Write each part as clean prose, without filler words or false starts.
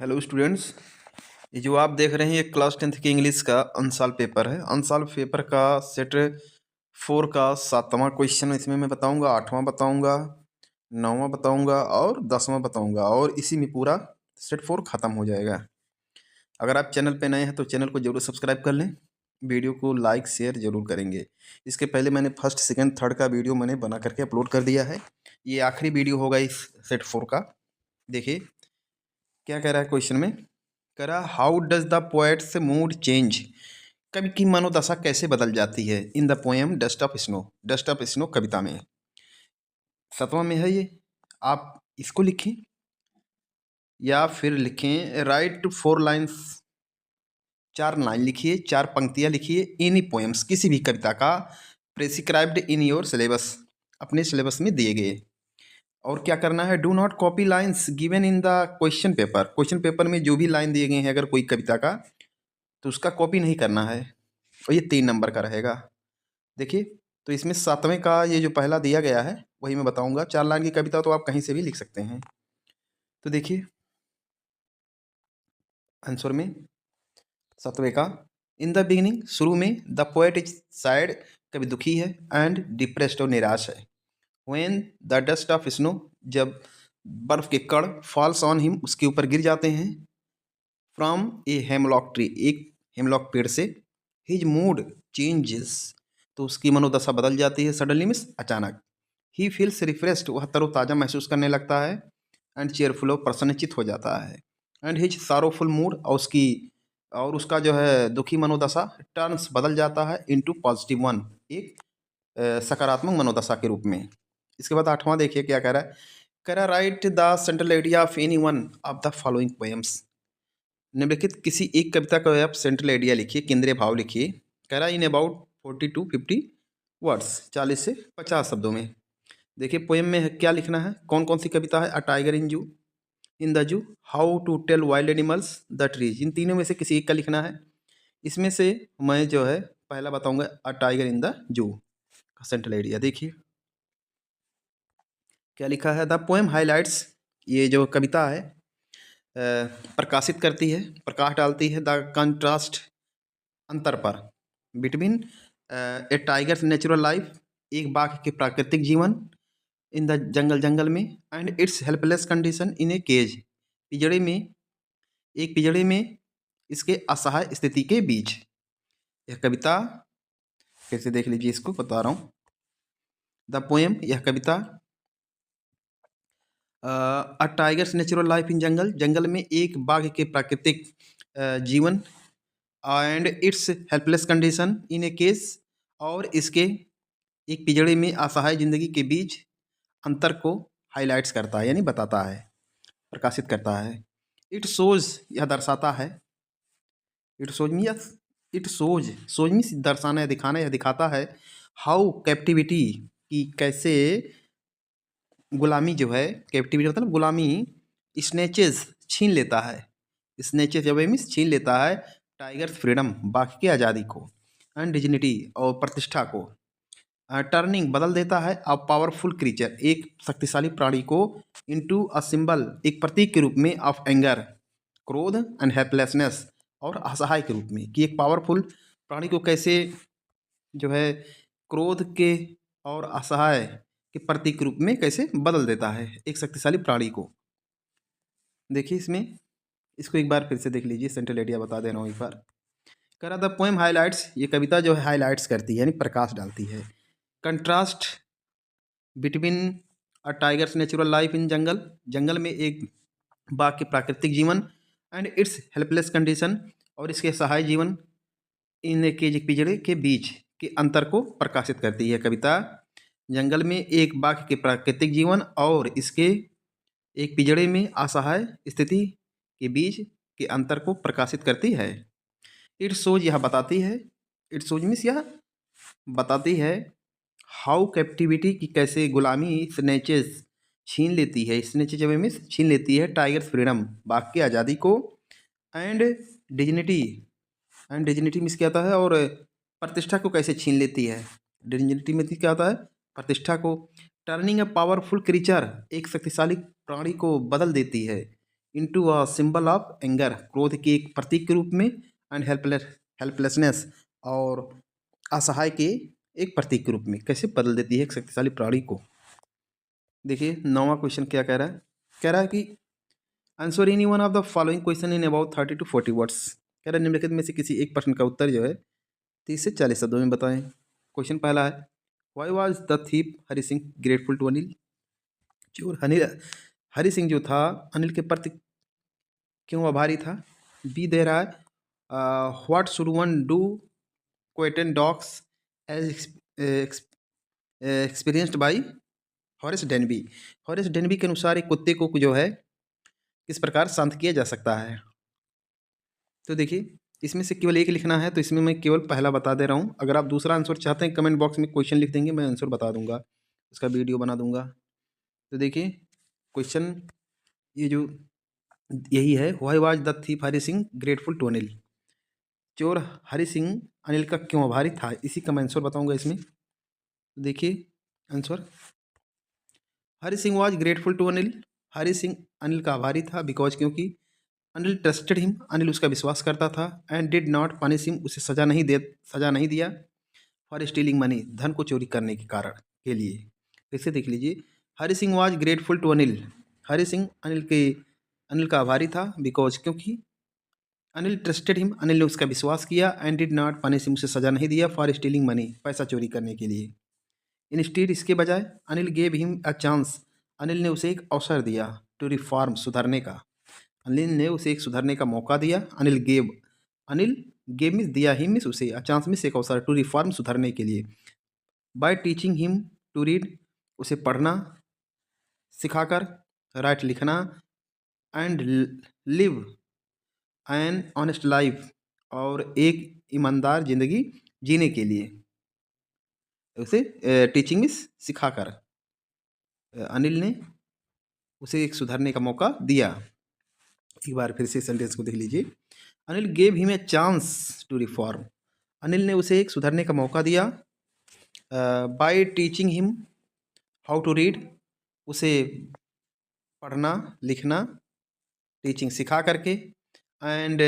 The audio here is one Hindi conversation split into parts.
Hello students. ये जो आप देख रहे हैं ये क्लास 10th की इंग्लिश का अनसॉल्व पेपर है। अनसॉल्व पेपर का सेट 4 का 7वां क्वेश्चन इसमें मैं बताऊंगा, 8वां बताऊंगा, 9वां बताऊंगा और 10वां बताऊंगा और इसी में पूरा सेट 4 ख़त्म हो जाएगा। अगर आप चैनल पे नए हैं तो चैनल को जरूर सब्सक्राइब कर लें, वीडियो को लाइक शेयर जरूर करेंगे। इसके पहले मैंने फर्स्ट सेकंड थर्ड का वीडियो मैंने बना करके अपलोड कर दिया है। ये आखिरी वीडियो होगा इस सेट 4 का। देखिए क्या कह रहा है क्वेश्चन में। कह रहा how does the poet's mood change, कवि की मनोदशा कैसे बदल जाती है in the poem dust of snow. Dust of snow कविता में 7वां में है ये। आप इसको लिखें या फिर लिखें राइट 4 लाइन्स, 4 लाइन लिखिए, 4 पंक्तियां लिखिए एनी पोएम्स, किसी भी कविता का प्रेसिक्राइब्ड इन योर सिलेबस, अपने सिलेबस में दिए गए। और क्या करना है, do not copy lines given in the question paper. Question paper में जो भी लाइन दिए गए हैं अगर कोई कविता का तो उसका कॉपी नहीं करना है और ये 3 नंबर का रहेगा। देखिए तो इसमें 7वें का ये जो पहला दिया गया है वही मैं बताऊंगा। 4 लाइन की कविता तो आप कहीं से भी लिख सकते हैं। तो देखिए आंसर में 7वें का इन द बिगिनिंग, शुरू में, द पोएट इज सैड, कभी दुखी है, एंड डिप्रेस्ड और निराश है। When the dust of snow, जब बर्फ के कण, फॉल्स ऑन हिम, उसके ऊपर गिर जाते हैं। फ्रॉम ए हेमलॉक ट्री, एक हेमलॉक पेड़ से। हिज मूड चेंजेस, तो उसकी मनोदशा बदल जाती है। सडनली मीन्स अचानक। ही फील्स रिफ्रेश्ड, वह तरोताज़ा महसूस करने लगता है। एंड चेयरफुल, और प्रसन्नचित हो जाता है। एंड हिज सारोफुल मूड, और उसका जो है दुखी मनोदशा टर्न्स, बदल जाता है इनटू पॉजिटिव वन, एक सकारात्मक मनोदशा के रूप में। इसके बाद 8वां देखिए क्या कह रहा है। कह रहा right the central idea of any one of the following poems. निम्नलिखित किसी एक कविता का आप सेंट्रल आइडिया लिखिए, केंद्रीय भाव लिखिए। कह रहा इन अबाउट 40 to 50 वर्ड्स, 40 से 50 शब्दों में। देखिए पोएम में क्या लिखना है, कौन कौन सी कविता है। अ tiger in zoo, in the zoo, how to tell wild animals the trees, इन तीनों में से किसी एक का लिखना है। इसमें से मैं जो है पहला बताऊंगा, अ टाइगर इन द जू का सेंट्रल आइडिया। देखिए क्या लिखा है। द पोएम हाईलाइट्स, ये जो कविता है प्रकाशित करती है, प्रकाश डालती है। द कंट्रास्ट, अंतर पर, बिटवीन ए टाइगर्स नेचुरल लाइफ, एक बाघ के प्राकृतिक जीवन, इन द जंगल, जंगल में, and it's helpless condition in a cage, पिंजड़े में, एक पिंजड़े में इसके असहाय स्थिति के बीच। यह कविता फिर से देख लीजिए, इसको बता रहा हूँ। द पोएम, यह कविता अ tiger's natural life in jungle, जंगल में एक बाघ के प्राकृतिक जीवन, and it's helpless condition in A case, और इसके एक पिंजड़े में असहाय जिंदगी के बीच अंतर को हाईलाइट्स करता है, यानी बताता है, प्रकाशित करता है। इट शोज, यह दर्शाता है। It shows means, it shows means दर्शाना या दिखाना, यह दिखाता है। हाउ कैप्टिविटी, की कैसे गुलामी जो है, कैप्टिविटी मतलब गुलामी, स्नेचेस छीन लेता है। स्नेचेस जब मीन्स छीन लेता है टाइगर्स फ्रीडम, बाघ की आज़ादी को, एंड डिग्निटी और प्रतिष्ठा को। टर्निंग, बदल देता है। अ पावरफुल क्रीचर, एक शक्तिशाली प्राणी को, इनटू अ सिंबल, एक प्रतीक के रूप में, ऑफ एंगर, क्रोध, एंड हेल्पलेसनेस, और असहाय के रूप में। कि एक पावरफुल प्राणी को कैसे जो है क्रोध के और असहाय के प्रतीक के रूप में कैसे बदल देता है एक शक्तिशाली प्राणी को। देखिए इसमें, इसको एक बार फिर से देख लीजिए, सेंट्रल आइडिया बता दे रहा हूँ एक बार। कह रहा द पोएम हाईलाइट्स, ये कविता जो है हाईलाइट्स करती है, यानी प्रकाश डालती है। Contrast between a tiger's natural life in jungle, जंगल में एक बाघ के प्राकृतिक जीवन, एंड इट्स हेल्पलेस कंडीशन, और इसके सहाय जीवन, इन के पिंजड़े के बीच के अंतर को प्रकाशित करती है कविता। जंगल में एक बाघ के प्राकृतिक जीवन और इसके एक पिंजड़े में असहाय स्थिति के बीच के अंतर को प्रकाशित करती है। इट शोज, यह बताती है। इट शोज मीन्स यह बताती है। हाउ कैप्टिविटी, की कैसे गुलामी स्नेचेस छीन लेती है, स्नेचेस जब मीन्स छीन लेती है टाइगर्स फ्रीडम, बाघ की आज़ादी को। And dignity, and dignity means क्या आता है, और प्रतिष्ठा को कैसे छीन लेती है। डिग्निटी में क्या आता है, प्रतिष्ठा को। टर्निंग अ पावरफुल क्रीचर, एक शक्तिशाली प्राणी को बदल देती है। Into a symbol of anger, क्रोध के एक प्रतीक के रूप में, एंड हेल्पलेसनेस, और असहाय के एक प्रतीक के रूप में कैसे बदल देती है एक शक्तिशाली प्राणी को। देखिए 9वां क्वेश्चन क्या कह रहा है। कह रहा है कि answer any one of the following question in about 30 to 40 words. कह रहा है निम्नलिखित में से किसी एक प्रश्न का उत्तर जो है 30 से 40 शब्दों में बताएं। क्वेश्चन पहला है, why was the thief Hari Singh grateful to Anil. चोर हरि सिंह जो था अनिल के प्रति क्यों आभारी था। बी दे रहा है, what should one do quieten dogs as experienced by Horace Denby. Horace Denby के अनुसार एक कुत्ते को जो है किस प्रकार शांत किया जा सकता है। तो देखिए इसमें से केवल एक लिखना है, तो इसमें मैं केवल पहला बता दे रहा हूँ। अगर आप दूसरा आंसर चाहते हैं कमेंट बॉक्स में क्वेश्चन लिख देंगे, मैं आंसर बता दूंगा, उसका वीडियो बना दूंगा। तो देखिए क्वेश्चन ये जो यही है, why was the thief Hari Singh grateful to Anil. चोर हरि सिंह अनिल का क्यों आभारी था, इसी का मैं आंसर बताऊंगा इसमें। तो देखिए answer, Hari Singh was grateful to Anil. Hari Singh Anil का आभारी था बिकॉज क्योंकि अनिल ट्रस्टेड हिम, अनिल उसका विश्वास करता था, and did not punish him, उसे सजा नहीं दिया, फॉर स्टीलिंग मनी, धन को चोरी करने के कारण के लिए। फिर से देख लीजिए, Hari Singh was grateful to Anil. Hari Singh Anil का आभारी था बिकॉज क्योंकि अनिल ट्रस्टेड हिम, अनिल ने उसका विश्वास किया, and did not punish him, उसे सजा नहीं दिया, फॉर स्टीलिंग मनी, पैसा चोरी करने के लिए। इंस्टीड इसके बजाय, Anil gave him a chance, Anil ने उसे एक अवसर दिया, टू रिफॉर्म सुधरने का, अनिल ने उसे एक सुधरने का मौका दिया। अनिल गेव मीन्स दिया, ही मीन्स उसे, अ चांस मीन्स एक अवसर, टू रिफॉर्म सुधरने के लिए। By teaching him to read, उसे पढ़ना सिखाकर, राइट लिखना, and live an honest life, और एक ईमानदार जिंदगी जीने के लिए। उसे टीचिंग मीन्स सिखाकर, अनिल ने उसे एक सुधरने का मौका दिया। एक बार फिर से सेंटेंस को देख लीजिए, Anil gave him a chance to reform, Anil ने उसे एक सुधरने का मौका दिया। By teaching him how to read, उसे पढ़ना लिखना, टीचिंग सिखा करके, and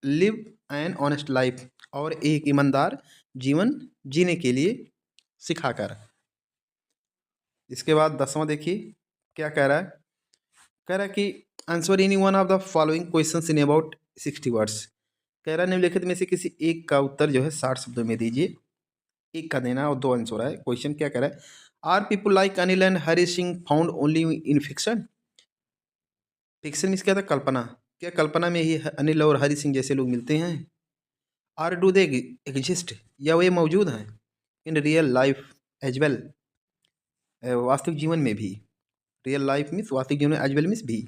live an honest life, और एक ईमानदार जीवन जीने के लिए सिखाकर। इसके बाद 10वां देखिए क्या कह रहा है। कह रहा है कि answer any one of the following questions in about 60 words. कह रहा है निम्नलिखित में से किसी एक का उत्तर जो है 60 शब्दों में दीजिए। एक का देना और 2 आंसर है। क्वेश्चन क्या कह रहा है, are people like Anil and Hari Singh found only in fiction. Fiction means क्या था, कल्पना। क्या कल्पना में ही अनिल और हरि सिंह जैसे लोग मिलते हैं। आर डू दे एग्जिस्ट, या वे मौजूद हैं in real life as well, वास्तविक जीवन में भी। रियल लाइफ मीन्स वास्तविक जीवन में, एज वेल मीन्स भी।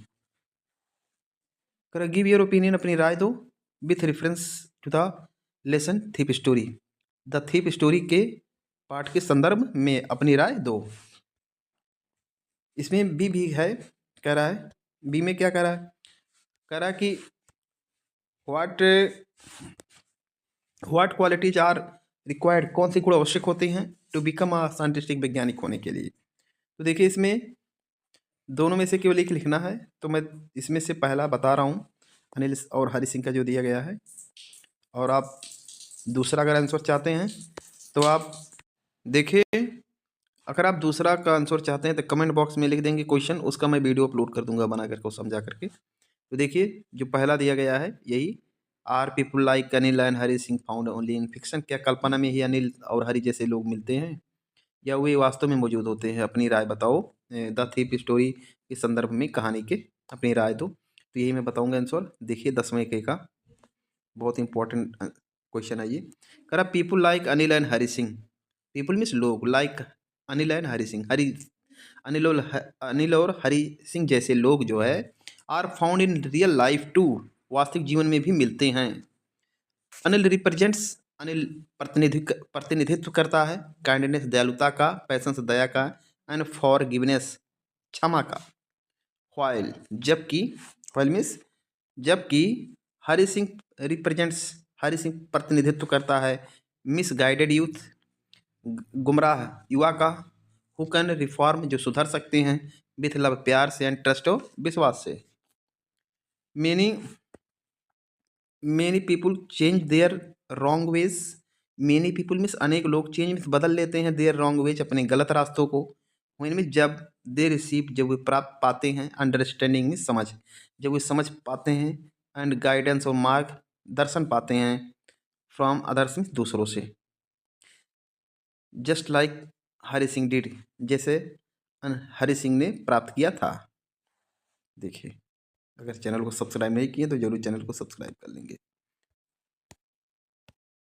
कर गिव योर ओपिनियन, अपनी राय दो, with reference to the lesson thief story, the thief story के पाठ के संदर्भ में अपनी राय दो। इसमें भी है, कह रहा है बी में क्या कह रहा है, कह रहा है कि what what qualities are required, कौन सी गुण आवश्यक होते हैं टू बिकम अ साइंटिस्टिक, वैज्ञानिक होने के लिए। तो देखिए इसमें दोनों में से केवल एक लिखना है, तो मैं इसमें से पहला बता रहा हूँ, अनिल और हरि सिंह का जो दिया गया है। और आप दूसरा अगर आंसर चाहते हैं तो आप देखिए, अगर आप दूसरा का आंसर चाहते हैं तो कमेंट बॉक्स में लिख देंगे क्वेश्चन, उसका मैं वीडियो अपलोड कर दूंगा बना करके, समझा करके। तो देखिए जो पहला दिया गया है यही, are people like Anil and Hari Singh found only in fiction, क्या कल्पना में ही अनिल और हरि जैसे लोग मिलते हैं या वे वास्तव में मौजूद होते हैं, अपनी राय बताओ। द थीप स्टोरी के संदर्भ में कहानी के अपनी राय दो। तो यही मैं बताऊंगा आंसर। देखिए 10वें के का बहुत इंपॉर्टेंट क्वेश्चन है ये। करा people like Anil and Hari Singh, people means लोग, लाइक अनिल एंड हरि सिंह, अनिल और हरि सिंह जैसे लोग जो है, are found in real life too, वास्तविक जीवन में भी मिलते हैं। अनिल रिप्रेजेंट्स, अनिल प्रतिनिधित्व करता है काइंडनेस, दयालुता का, पैसेंस दया का, एंड फॉरगिवनेस क्षमा का। व्हाइल जबकि, व्हाइल मीन्स जबकि, हरि सिंह रिप्रेजेंट्स, हरि सिंह प्रतिनिधित्व करता है मिसगाइडेड यूथ, गुमराह युवा का, हु कैन रिफॉर्म जो सुधर सकते हैं, विथ लव प्यार से, एंड ट्रस्ट और विश्वास से। Many many people change their wrong veg. Many people means अनेक लोग, चेंज मीन्स बदल लेते हैं, देयर रॉन्ग वेज अपने गलत रास्तों को। when मीन्स जब, दे रिसीव जब वे प्राप्त पाते हैं, अंडरस्टैंडिंग मीन्स समझ, जब वे समझ पाते हैं, एंड गाइडेंस और मार्ग दर्शन पाते हैं, फ्रॉम अदर्स मीन्स दूसरों से। Just like Hari Singh did, जैसे हरि सिंह ने प्राप्त किया था। देखिए, अगर चैनल को सब्सक्राइब नहीं किए तो जरूर चैनल को सब्सक्राइब कर लेंगे।